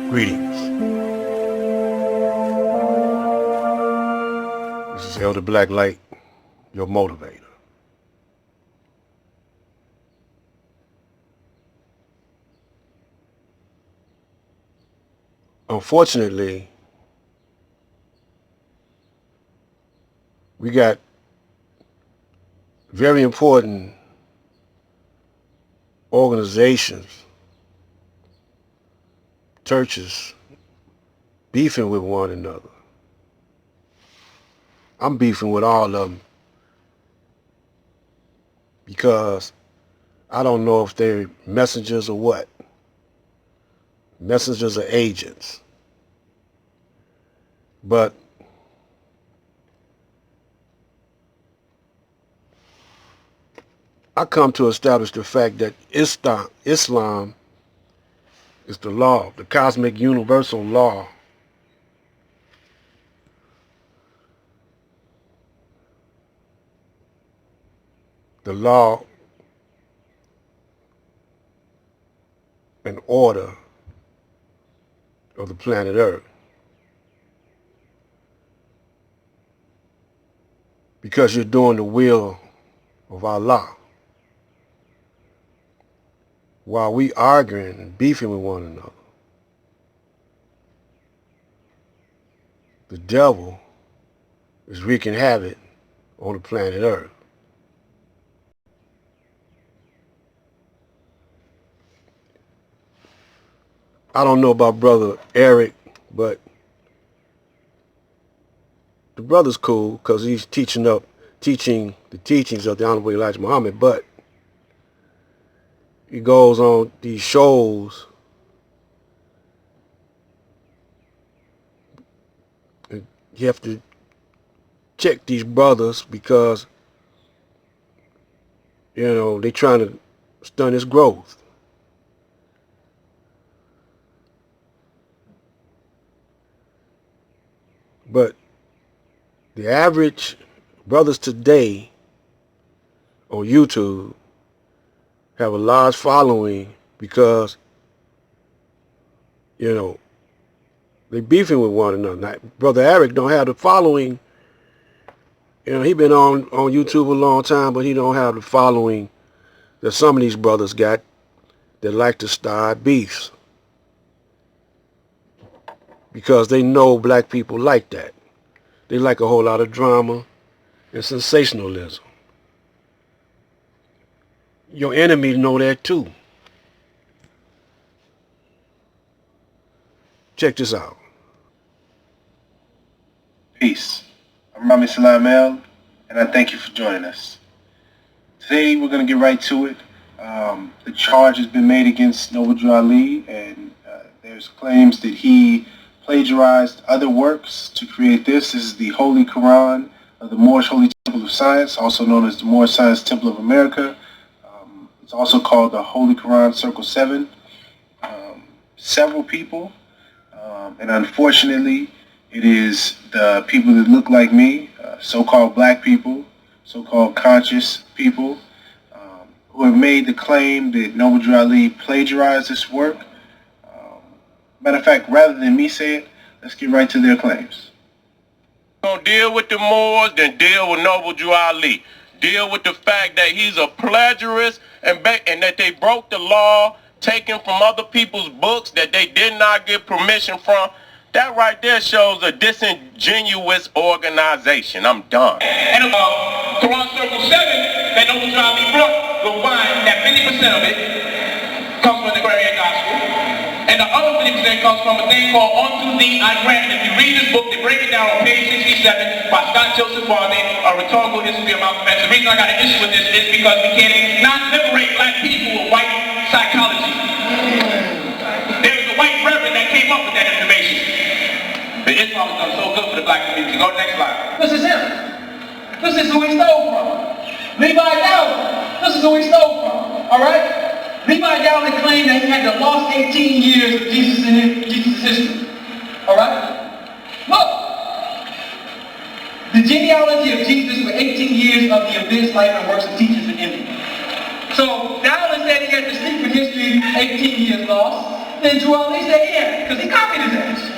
Greetings. This is Elder Blacklight, your motivator. Unfortunately, we got very important organizations, churches, beefing with one another. I'm beefing with all of them because I don't know if they're messengers or what. Messengers or agents. But I come to establish the fact that Islam is the law, the cosmic universal law. The law and order of the planet Earth. Because you're doing the will of Allah. While we arguing and beefing with one another, the devil is wreaking havoc on the planet Earth. I don't know about Brother Eric, but the brother's cool because he's teaching the teachings of the Honorable Elijah Muhammad, but he goes on these shows and you have to check these brothers because, they're trying to stunt his growth. But the average brothers today on YouTube have a large following because, they beefing with one another. Now, Brother Eric don't have the following. He been on YouTube a long time, but he don't have the following that some of these brothers got that like to start beefs. Because they know black people like that. They like a whole lot of drama and sensationalism. Your enemies know that too. Check this out. Peace. I'm Rami Salam El, and I thank you for joining us. Today we're going to get right to it. The charge has been made against Noble Drew Ali, and there's claims that he plagiarized other works to create this. This is the Holy Quran of the Moorish Holy Temple of Science, also known as the Moorish Science Temple of America. It's also called the Holy Quran Circle 7. Several people, and unfortunately, it is the people that look like me, so-called black people, so-called conscious people, who have made the claim that Noble Drew Ali plagiarized this work. Matter of fact, rather than me say it, let's get right to their claims. Don't deal with the Moors, then deal with Noble Drew Ali. Deal with the fact that he's a plagiarist and that they broke the law, taken from other people's books that they did not get permission from. That right there shows a disingenuous organization. I'm done. And Quran Circle 7 that Noble Drew Ali brought will find that 50% of it comes from the Quranic Gospel. And the other 50% comes from a thing called Onto Thee I Grant. And if you read this book, they break it down on page 67 by Scott Joseph Varney, A Rhetorical History of Malcolm X. The reason I got an issue with this is because we cannot liberate black people with white psychology. There's a white reverend that came up with that information. But Islam has done so good for the black community. Go to the next slide. This is him. This is who he stole from. Levi Dowling. This is who he stole from. All right? Levi Dowling claimed that he had the lost 18 years of Jesus' history. All right? Look. The genealogy of Jesus for 18 years of the events, life, and works of teachers in India. So Dowling said he had the secret history, 18 years lost. Then Drew Ali said, yeah, because he copied his ass.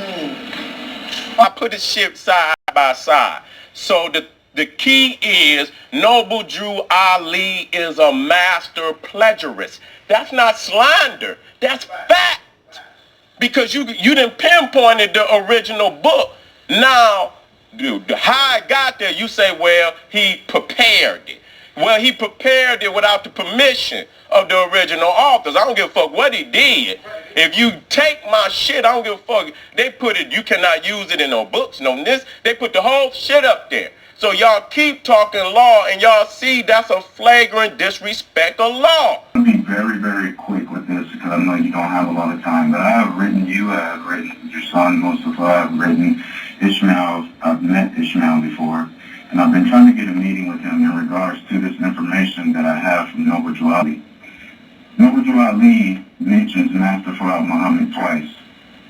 I put the shit side by side. So the key is Noble Drew Ali is a master plagiarist. That's not slander. That's fact. Because you done pinpointed the original book. Now, dude, how I got there, you say, well, he prepared it. Well, he prepared it without the permission of the original authors. I don't give a fuck what he did. If you take my shit, I don't give a fuck. They put it, you cannot use it in no books, no this. They put the whole shit up there. So y'all keep talking law and y'all see that's a flagrant disrespect of law. I'll be very, very quick with this because I know you don't have a lot of time, but I have written you, I have written your son, Mustafa, I have written Ishmael. I've met Ishmael before, and I've been trying to get a meeting with him in regards to this information that I have from Noble Drew Ali. Noble Drew Ali mentions Master Farad Muhammad twice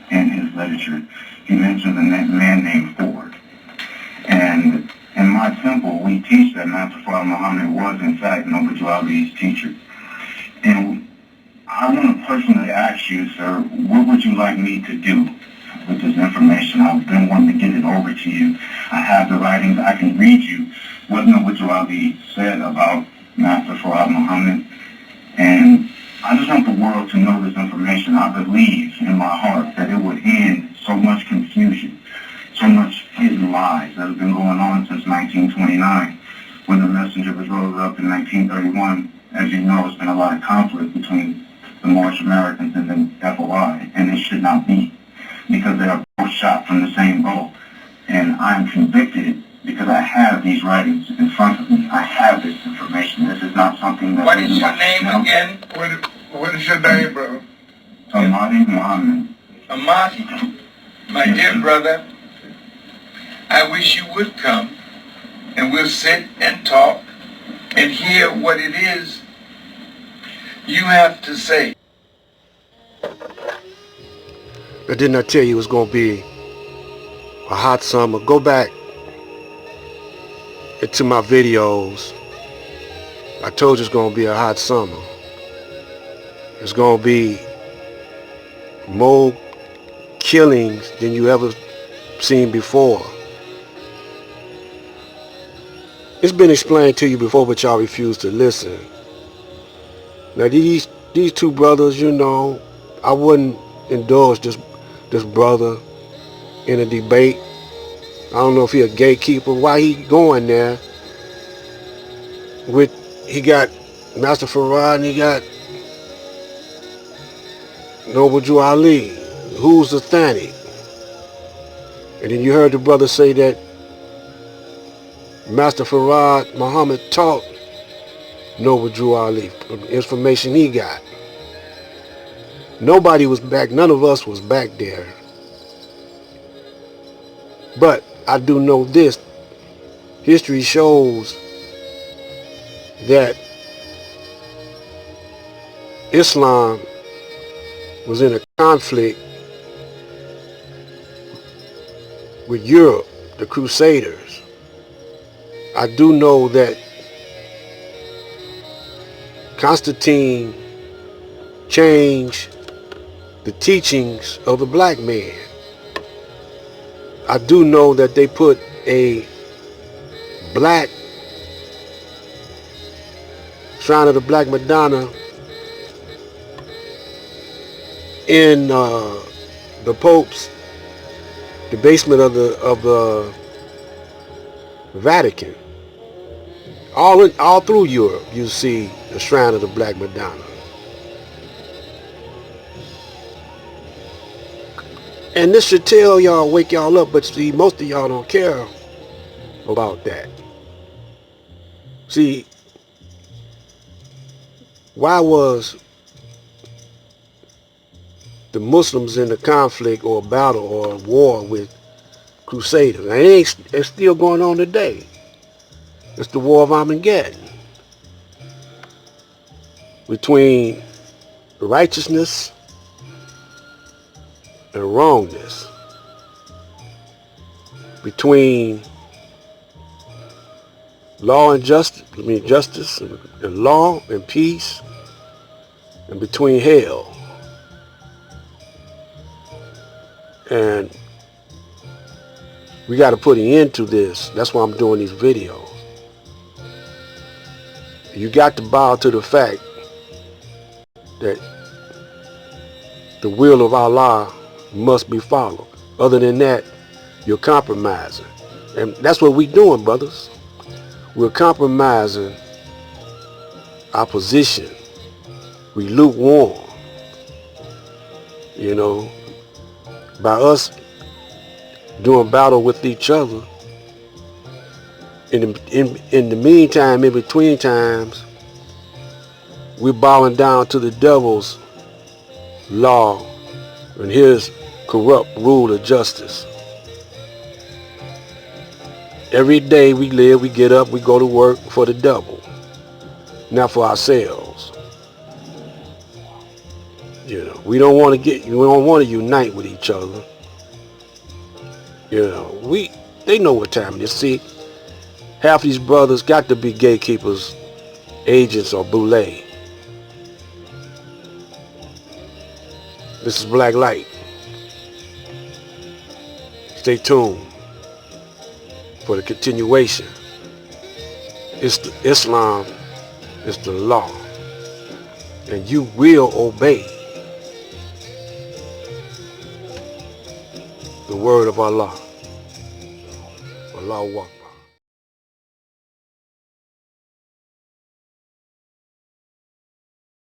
in his literature. He mentions a man named Ford. And in my temple, we teach that Master Farad Muhammad was, in fact, Noble Drew Ali's teacher. And I want to personally ask you, sir, what would you like me to do with this information? I've been wanting to get it over to you. I have the writings. I can read you what Noble Drew Ali said about Master Farad Muhammad. And I just want the world to know this information. I believe in my heart that it would end so much confusion, so much hidden lies that have been going on since 1929. When the messenger was rolled up in 1931, as you know, there's been a lot of conflict between the Moorish Americans and the FOI, and it should not be, because they are both shot from the same bow. And I am convicted because I have these writings in front of me. I have this information. This is not something that... What is your name again? What is your name, brother? Ahmadi Muhammad. Ahmadi, my dear brother, I wish you would come and we'll sit and talk and hear what it is you have to say. But didn't I tell you it was going to be a hot summer? Go back into my videos. I told you it's going to be a hot summer. It's going to be more killings than you ever seen before. It's been explained to you before, but y'all refuse to listen. Now these two brothers, you know, I wouldn't endorse this brother in a debate. I don't know if he a gatekeeper. Why he going there? He got Master Farad and he got Noble Drew Ali. Who's the Thani? And then you heard the brother say that Master Farad Muhammad taught Noble Drew Ali information he got. Nobody was back. None of us was back there. But I do know this. History shows that Islam was in a conflict with Europe, the Crusaders. I do know that Constantine changed the teachings of the black man. I do know that they put a black Shrine of the Black Madonna in the Pope's, the basement of the Vatican. All through Europe, you see the Shrine of the Black Madonna. And this should tell y'all, wake y'all up, but see, most of y'all don't care about that. See, why was the Muslims in a conflict or a battle or a war with Crusaders? And it's still going on today. It's the War of Armageddon between righteousness and wrongness, between law and justice, justice and law and peace, and between hell And we got to put an end to this. That's why I'm doing these videos. You got to bow to the fact that the will of Allah must be followed. Other than that, you're compromising. And that's what we're doing, brothers. We're compromising our position. We lukewarm. You know, by us doing battle with each other. In the meantime, in between times, we're bowing down to the devil's law and his corrupt rule of justice. Every day we live, we get up, we go to work for the devil, not for ourselves. You know, we don't want to unite with each other. You know, they know what time it is. See, half these brothers got to be gatekeepers, agents, or boule. This is Black Light. Stay tuned for the continuation. Islam is the law, and you will obey the word of Allah. Allahu Akbar.